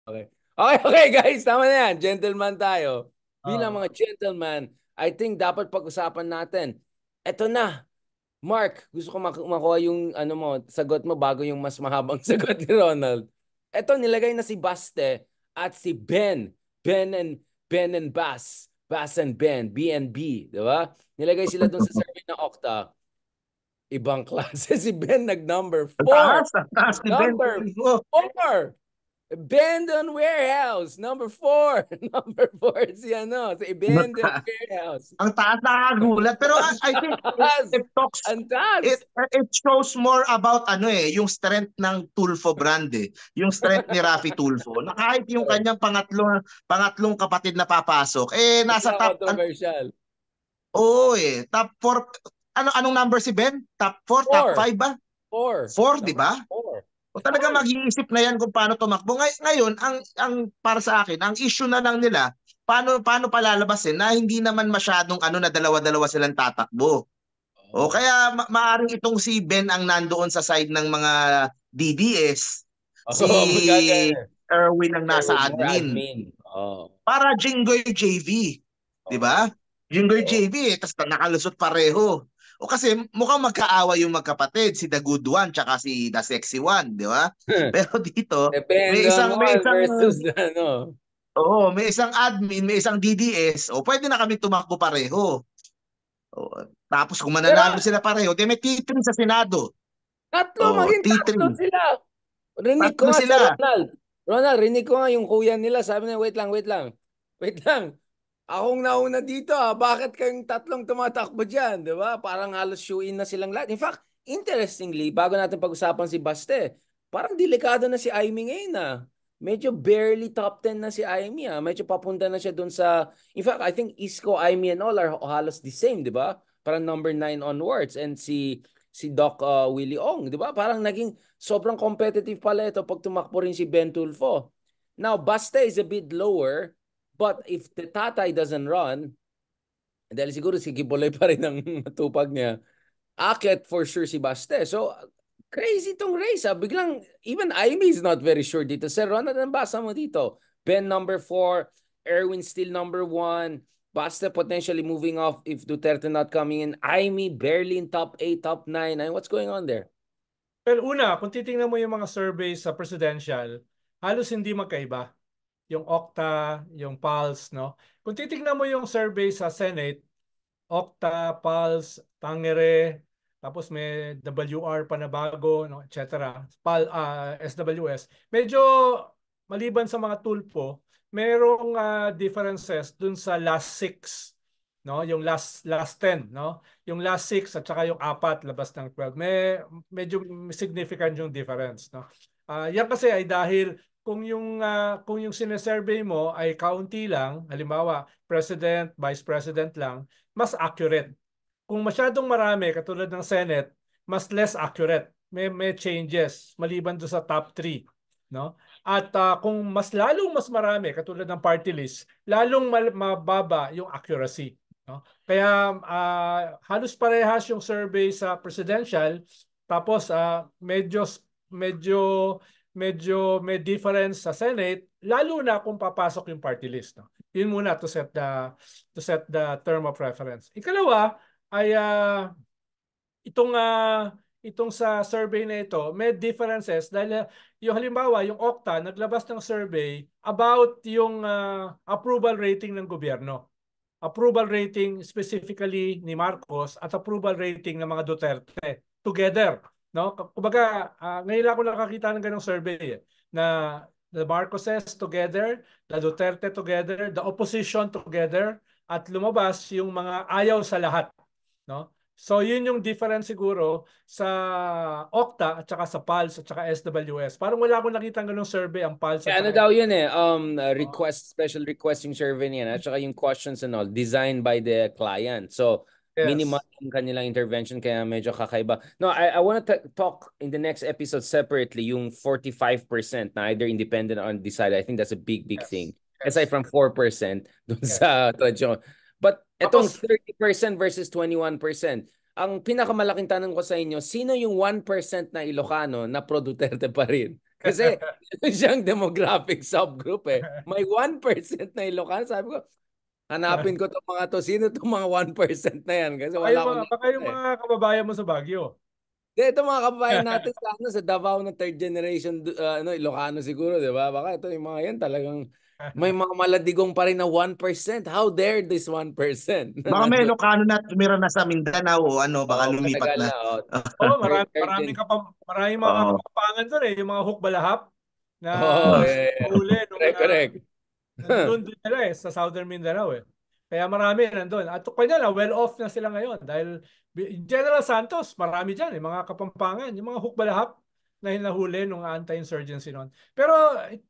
Okay. Okay, okay guys, tama na yan. Gentleman tayo. Bilang Oo. mga gentleman, I think dapat pag-usapan natin. Eto na. Mark, gusto ko makuha yung ano mo, sagot mo bago yung mas mahabang sagot ni Ronald. Eto, nilagay na si Baste at si Ben. Ben and Bass. Bass and Ben. B&B. Di ba? Nilagay sila dun sa survey na Okta. Ibang klase. Si Ben nag-number four. Ang taas ni Ben Number Tulfo. 4. Abandoned warehouse. Number 4. Number 4 si ano, si abandoned warehouse. Ang taas, nakakagulat. Pero I think Antas! it talks, Antas! it shows more about ano yung strength ng Tulfo brand eh. Yung strength ni Rafi Tulfo. Na kahit yung kanyang pangatlong kapatid na papasok, nasa top, Controversial. top 4. Anong number si Ben? Top 4, top 4. 5 ba? 4. 4, di Number ba? 4. O Of talaga course. mag-iisip na yan kung paano tumakbo. Ngayon, ang para sa akin, ang issue na lang nila, paano palalabasin na hindi naman masyadong na dalawa-dalawa silang tatakbo. O Oh. kaya maaring itong si Ben ang nandoon sa side ng mga DDS, si Oh, magagana. Erwin ang There nasa with more admin. admin. Oh. Para Jinggoy JV, 'di Oh. ba? Jinggoy Oh. JV, tapos nakalusot pareho. O kasi mukhang magkaawa yung magkapatid, si The Good One tsaka si The Sexy One, 'di ba? Pero dito, may Depende on isang may one isang versus ano. may isang admin, may isang DDS, o pwede na kami tumakbo pareho. O, tapos kung Pero mananalo sila pareho, di may T3 sa Senado. O, maging tatlo T3. sila. Rinig ko Tatlo nga si sila. Ronald. Ronald, rinig ko nga yung kuya nila. Sabi niya, wait lang, wait lang. Wait lang. Akong nauna dito Bakit kayong tatlong tumatakbo dyan? Di ba? Parang halos shoe-in na silang lahat. In fact, interestingly, bago natin pag-usapan si Baste, parang delikado na si Aimee ngayon Medyo barely top 10 na si Aimee Medyo papunta na siya dun sa... In fact, I think Isko, Aimee and all are halos the same, di ba? Parang number 9 onwards. And si Doc Willie Ong, di ba? Parang naging sobrang competitive pala ito pag tumakbo rin si Ben Tulfo. Now, Baste is a bit lower, but if the tatay doesn't run, dahil siguro si Kibuloy pa rin ang matupag niya, akit for sure si Baste. So, crazy tong race Biglang, even Ivy is not very sure dito. Sir Ronald, ang basa mo dito? Ben number 4, Erwin still number 1, Baste potentially moving off if Duterte not coming in, Amy barely in top 8, top 9. And what's going on there? Well, una, kung titingnan mo yung mga surveys sa presidential, halos hindi magkaiba. Yung Okta, yung Pulse, no? Kung titingnan mo yung survey sa Senate, Okta, Pulse, Tangere, tapos may WR pa na bago, no, etc. SWS. Medyo maliban sa mga tulpo, merong differences dun sa last 6, no? Yung last 10, no? Yung last 6 at saka yung 4 labas ng 12. Medyo significant yung difference, no? Yan kasi ay dahil kung yung sinesurvey mo ay county lang, halimbawa president, vice president lang, mas accurate. Kung masyadong marami katulad ng Senate, mas less accurate. May changes maliban do sa top 3, no? At kung mas marami katulad ng party list, lalong mababa yung accuracy, no? Kaya halos parehas yung survey sa presidential, tapos medyo medyo medyo may difference sa Senate, lalo na kung papasok yung party list, no? Yun muna to set the term of reference. Ikalawa ay itong sa survey na ito, may differences dahil yung halimbawa, yung Okta naglabas ng survey about yung approval rating ng gobyerno. Approval rating specifically ni Marcos at approval rating ng mga Duterte together, no? Kumbaga, ngayon lang ako nakakita ng ganong survey na the Marcoses together, the Duterte together, the opposition together, at lumabas yung mga ayaw sa lahat, no? So yun yung difference siguro sa Okta at saka sa Pulse at saka SWS. Parang wala akong nakita ng ganong survey ang Pulse at Ano saka daw yun special request yung survey niyan at saka yung questions and all, designed by the client. So, minimal yes. yung kanilang intervention kaya medyo kakaiba. No, I want to talk in the next episode separately yung 45% na either independent or undecided. I think that's a big, big Yes. thing. Aside from 4% dun Yes. sa tradisyon. But etong Tapos 30% versus 21%, ang pinakamalaking tanong ko sa inyo, sino yung 1% na Ilocano na pro Duterte pa rin? Kasi yun siyang demographic subgroup eh. May 1% na Ilocano. Sabi ko, hanapin ko itong mga to. Sino itong mga 1% na yan? Kasi wala akong Baka nakita yung eh. mga kababayan mo sa Baguio. Ito mga kababayan natin sa, sa Davao na third generation Ilocano siguro, di ba? Baka ito yung mga yan talagang may mga maladigong pa rin na 1%. How dare this 1% na Baka may nandun? Ilocano na tumira na sa Mindanao o ano, baka Oh, lumipat matagal na. na. Oh. Oo, Third maraming mga Oo. kapampangan doon eh, yung mga hook balahap na Oh, yeah. huli nung Correct, correct. nandun din nila eh, sa Southern Mindanao eh. Kaya marami nandun. At kanya na, well off na sila ngayon dahil General Santos, marami dyan eh, mga kapampangan, yung mga hook balahap na hinahuli nung anti-insurgency noon. Pero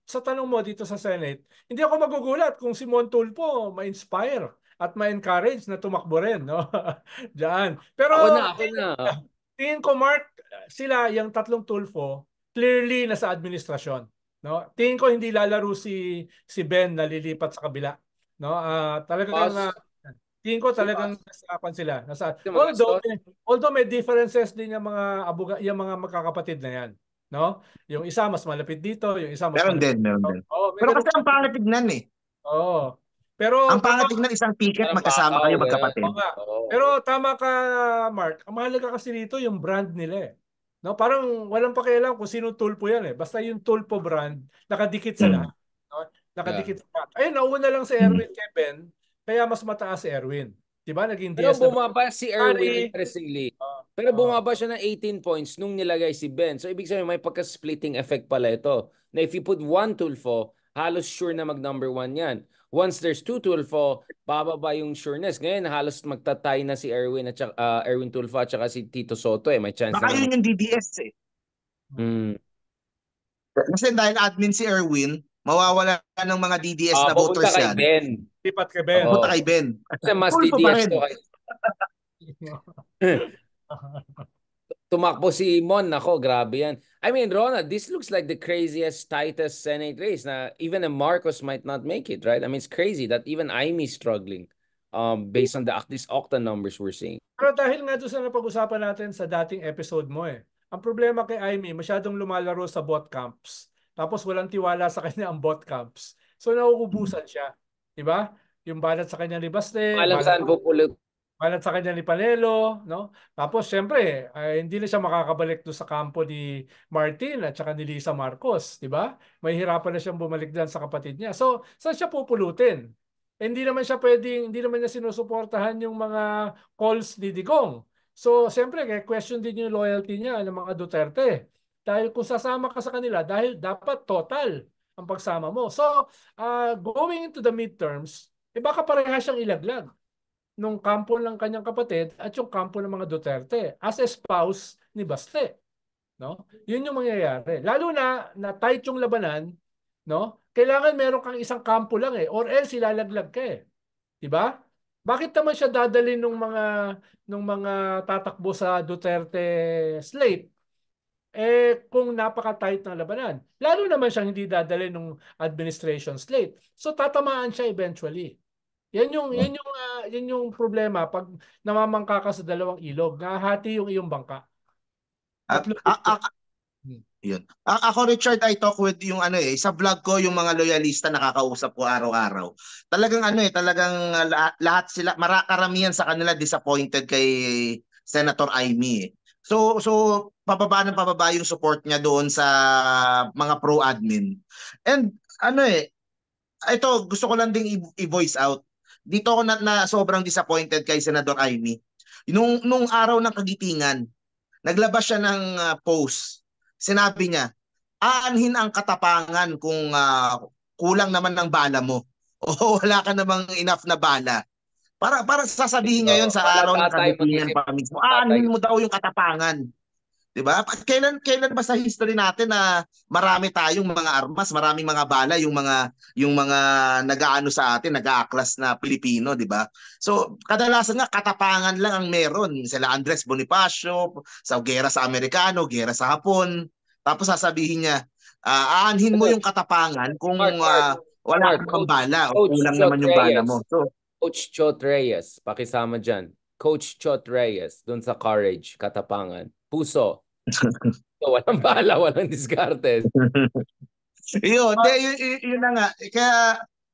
sa tanong mo dito sa Senate, hindi ako magugulat kung si Mon Tulfo ma-inspire at ma-encourage na tumakbo rin, no? Diyan. Pero Ako na. tingin ko, Mark, sila, yung tatlong Tulfo, clearly nasa administrasyon. No? Tingin ko hindi lalaro si Ben na lilipat sa kabila. No? Boss, Tingin ko si talagang Boss. nasa sila. Si Magastos. Although may differences din yung yung mga magkakapatid na yan. No? Yung isa mas malapit dito, yung isa mas Meron malapit din, meron dito. din. Oh, may Pero ganun kasi pa. ang pangit tignan eh. Oo. Pero Ang tama. pangit tignan isang ticket, Parang magkasama bakaw, kayo gano'n. magkapatid. Oo nga. Oo. Pero tama ka, Mark. Ang mahalaga kasi dito yung brand nila eh. No, parang walang pakialam kung sino tulpo yan eh. Basta yung tulpo brand, nakadikit sa Mm. lahat. No? Yeah. Nakadikit sa lahat. Ayun, nauna lang si Mm. Erwin Kevin, kaya mas mataas si Erwin. Diba? Naging Pero DSWD. bumaba si Erwin, Sorry. interestingly. Oh, Pero oh. bumaba siya ng 18 points nung nilagay si Ben. So, ibig sabihin, may pagka-splitting effect pala ito. Na if you put one Tulfo, halos sure na mag-number 1 yan. Once there's two Tulfo, bababa yung sureness. Ngayon, halos magtatay na si Erwin at Erwin Tulfo at saka si Tito Soto. May chance Baka naman. yun yung DDS eh. Mm. Kasi dahil admin si Erwin, mawawala ng mga DDS na Pupunta voters kay yan. Ben. Lipat ka, Ben. Punta Oo. kay Ben. Kasi mas Tulfo pa DDS rin. to. Tumakbo si Mon. Nako, grabe yan. I mean, Ronald, this looks like the craziest, tightest Senate race na even a Marcos might not make it, right? I mean, it's crazy that even Imee struggling based on these Octa numbers we're seeing. Pero dahil nga doon sa napag-usapan natin sa dating episode mo eh. Ang problema kay Aimee, masyadong lumalaro sa bot camps. Tapos walang tiwala sa kanya ang bot camps. So nauubusan siya. 'Di ba? Yung balat sa kanya ni Baste, Alam saan pupulot. balat sa kanya ni Panelo, no? Tapos syempre, hindi na siya makakabalik doon sa kampo ni Martin at saka ni Lisa Marcos, 'di ba? Mahihirapan na siyang bumalik diyan sa kapatid niya. So, saan siya pupulutin? Hindi naman siya pwedeng, hindi naman niya sinusuportahan yung mga calls ni Digong. So, siyempre, question din yung loyalty niya ng mga Duterte. Dahil kung sasama ka sa kanila, dahil dapat total ang pagsama mo. So, going into the midterms, baka parehas siyang ilaglag nung kampo ng kanyang kapatid at yung kampo ng mga Duterte as a spouse ni Baste. No? Yun yung mangyayari. Lalo na tight yung labanan, no? Kailangan meron kang isang kampo lang eh or else ilalaglag ka eh. 'Di ba? Bakit naman siya dadalhin ng mga tatakbo sa Duterte slate kung napaka-tight ng labanan? Lalo naman siyang hindi dadalhin ng administration slate. So tatamaan siya eventually. Yan yung problema pag namamangka ka sa dalawang ilog, nahati yung iyong bangka. A- Tatlo. a- a- Yun. Ako, Richard, I talk with yung ano eh, sa vlog ko yung mga loyalista nakakausap ko araw-araw. Talagang ano eh, talagang lahat sila, karamihan sa kanila disappointed kay Senator Imee eh. So pababa yung support niya doon sa mga pro-admin. And ano eh, ito gusto ko lang ding i-voice out. Dito ako na sobrang disappointed kay Senator Imee. Nung araw ng kagitingan, naglabas siya ng post. Sinabi niya, aanhin ang katapangan kung kulang naman ng bala mo o wala ka namang enough na bala. Para sasabihin niya yon sa araw ng Malatatay kagitingan mag-isip. pa mismo. Aanhin mo daw yung katapangan. 'Di ba? Kailan ba sa history natin na marami tayong mga armas, maraming mga bala yung mga nag-aano sa atin, nag-aaklas na Pilipino, 'di ba? So, kadalasan nga katapangan lang ang meron. Sila Andres Bonifacio, sa gera sa Amerikano, gera sa Hapon. Tapos sasabihin niya, aanhin mo yung katapangan kung Mark, wala Mark, kang pang bala o Coach kulang Chot naman yung bala Reyes. mo. So, Coach Chot Reyes, pakisama dyan. Coach Chot Reyes, dun sa Courage, Katapangan. Puso. So, walang bala, walang diskarte. Yun na nga.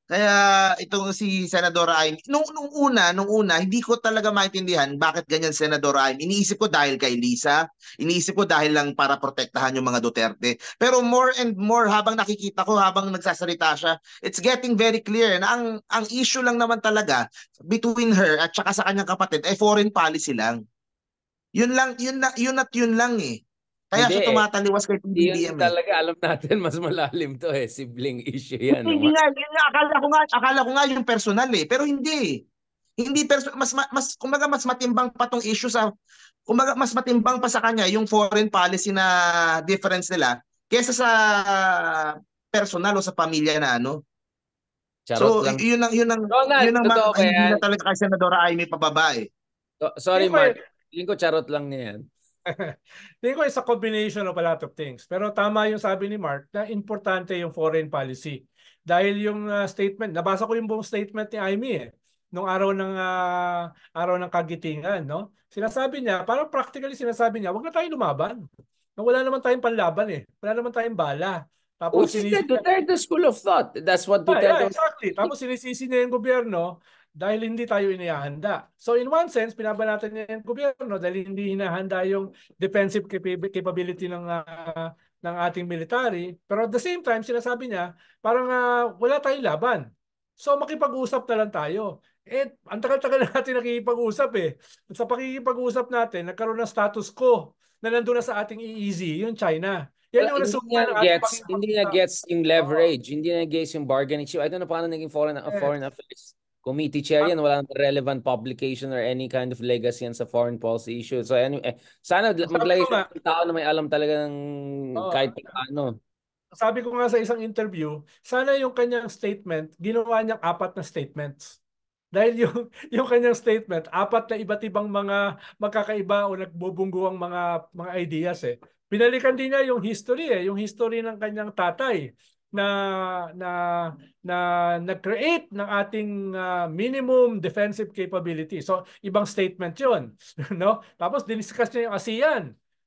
Kaya itong si Senadora Aim, nung una, hindi ko talaga maintindihan bakit ganyan Senadora Aim. Iniisip ko dahil kay Lisa, iniisip ko dahil lang para protektahan yung mga Duterte. Pero more and more habang nakikita ko, habang nagsasalita siya, it's getting very clear na ang issue lang naman talaga between her at saka sa kanyang kapatid ay foreign policy lang. Yun lang eh. Kaya Hindi siya eh. tumataliwas kay Yun PBBM eh. talaga, alam natin, mas malalim to eh. Sibling issue yan. Hindi nga, yun nga, akala ko nga yung personal eh. Pero hindi. Hindi mas kumbaga mas matimbang pa tong issue sa kumbaga mas matimbang pa sa kanya yung foreign policy na difference nila kaysa sa personal o sa pamilya na ano. Charot So lang. yun ang Totoo ba hindi yan? na talaga kay Senadora Amy pababa eh. Sorry, Tingin ko, Mark. Tingin ko charot lang niya yan. tingin ko it's a combination of a lot of things. Pero tama yung sabi ni Mark na importante yung foreign policy. Dahil yung statement, nabasa ko yung buong statement ni Amy eh, nung araw ng kagitingan, no? Sinasabi niya, parang practically sinasabi niya, wag na tayong lumaban. Wala naman tayong panlaban eh. Wala naman tayong bala. Tapos Which is the Duterte school of thought. That's what yeah, Duterte was exactly. saying. Tapos sinisisi niya yung gobyerno dahil hindi tayo inihahanda. So in one sense, pinabanatan niya yung gobyerno dahil hindi hinahanda yung defensive capability ng ating military. Pero at the same time, sinasabi niya, parang wala tayong laban. So makipag-usap na lang tayo. Eh, ang tagal-tagal na natin nakikipag-usap eh. At sa pakikipag-usap natin, nagkaroon ng status quo na nandun na sa ating EEZ, yung China. Yan yung resulta ng ating Hindi niya pakikipag-usap. gets yung leverage. Hindi niya gets yung bargaining chip. I don't know paano naging foreign affairs committee chair yan. Wala nang relevant publication or any kind of legacy yan sa foreign policy issue. So anyway, sana Sabi ko maglagay nga, siya ng tao na may alam talaga ng oh, kahit paano. sabi ko nga sa isang interview, sana yung kanyang statement, ginawa niyang 4 na statements. Dahil yung kanyang statement, 4 na iba't ibang mga magkakaiba o nagbubungguang mga ideas eh. Binalikan din niya yung history yung history ng kanyang tatay na na na nag-create ng ating minimum defensive capability. So, ibang statement 'yon, no? Tapos diniscuss niya yung ASEAN.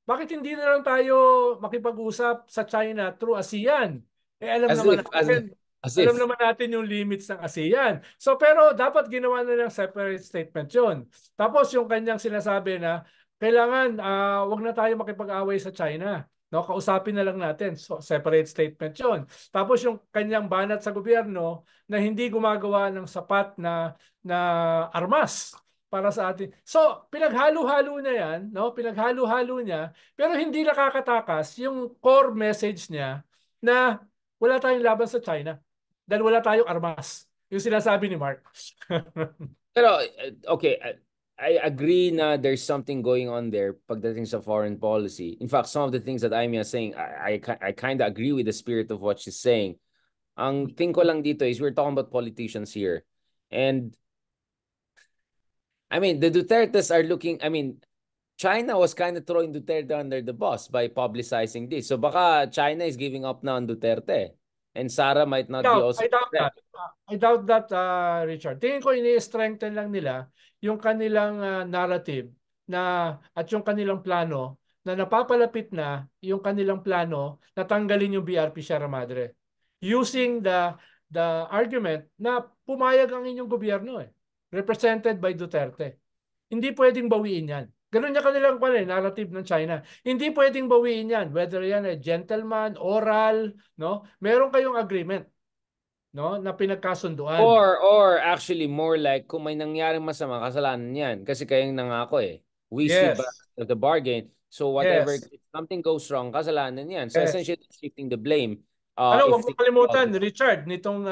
Bakit hindi na lang tayo makipag-usap sa China through ASEAN? Eh As if, as if, as alam if. naman natin yung limits ng ASEAN. So pero dapat ginawa na ng separate statement 'yon. Tapos yung kanyang sinasabi na kailangan wag na tayo makipag-away sa China. No, kausapin na lang natin. So separate statement 'yon. Tapos yung kanyang banat sa gobyerno na hindi gumagawa ng sapat na armas para sa atin. So, pinaghalo-halo na yan, no? Pinaghalo-halo niya, pero hindi nakakatakas yung core message niya na wala tayong laban sa China dahil wala tayong armas. Yung sinasabi ni Mark. Pero, okay, I agree na there's something going on there pagdating sa foreign policy. In fact, some of the things that Amy is saying, I kind of agree with the spirit of what she's saying. Ang thing ko lang dito is we're talking about politicians here. And, I mean, the Dutertes are looking, I mean, China was kind of throwing Duterte under the bus by publicizing this. So baka China is giving up now on Duterte. And Sara might not be also I doubt that. correct. I doubt that, Richard. Tingin ko ini-strengthen lang nila yung kanilang narrative at yung kanilang plano na napapalapit na yung kanilang plano na tanggalin yung BRP Sierra Madre. Using the argument na pumayag ang inyong gobyerno represented by Duterte. Hindi pwedeng bawiin yan. Ganun niya kanilang narrative ng China. Hindi pwedeng bawiin yan. Whether yan ay gentleman, oral, no? Meron kayong agreement, no, na pinagkasunduan. Or actually more like kung may nangyaring masama, kasalanan yan. Kasi kayong nangako eh. We stood back of the bargain. So whatever, if something goes wrong, kasalanan yan. So essentially, shifting the blame. Huwag mo kalimutan, Richard, nitong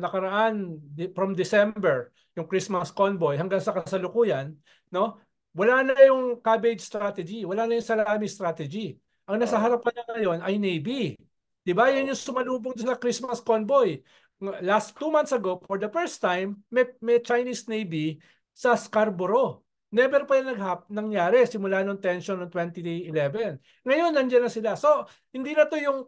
nakaraan from December, yung Christmas convoy hanggang sa kasalukuyan, no? Wala na yung cabbage strategy, wala na yung salami strategy. Ang nasa harapan na ngayon ay Navy. 'Di ba? Yan yung sumalubong sa Christmas convoy. Last 2 months ago, for the first time, may Chinese Navy sa Scarborough. Never pa yung nangyari simula nung tension ng 2011. Ngayon, nandiyan na sila. So, hindi na to yung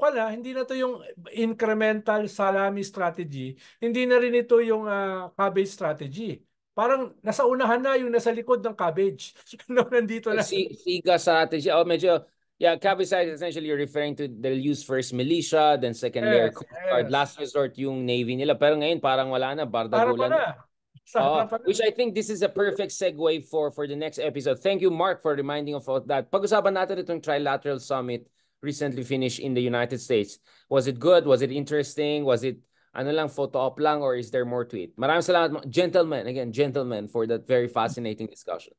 incremental salami strategy. Hindi na rin ito yung cabbage strategy. Parang nasa unahan na yung nasa likod ng cabbage. No, nandito na. Siga strategy. Medyo Yeah, cabicide is essentially you're referring to they'll use first militia, then second layer Coast Guard, last resort yung Navy nila. Pero ngayon parang wala na, bardagulan na. Which I think this is a perfect segue for the next episode. Thank you, Mark, for reminding of that. Pag-usapan natin itong trilateral summit recently finished in the United States. Was it good? Was it interesting? Was it photo op lang, or is there more to it? Maraming salamat, gentlemen, for that very fascinating discussion.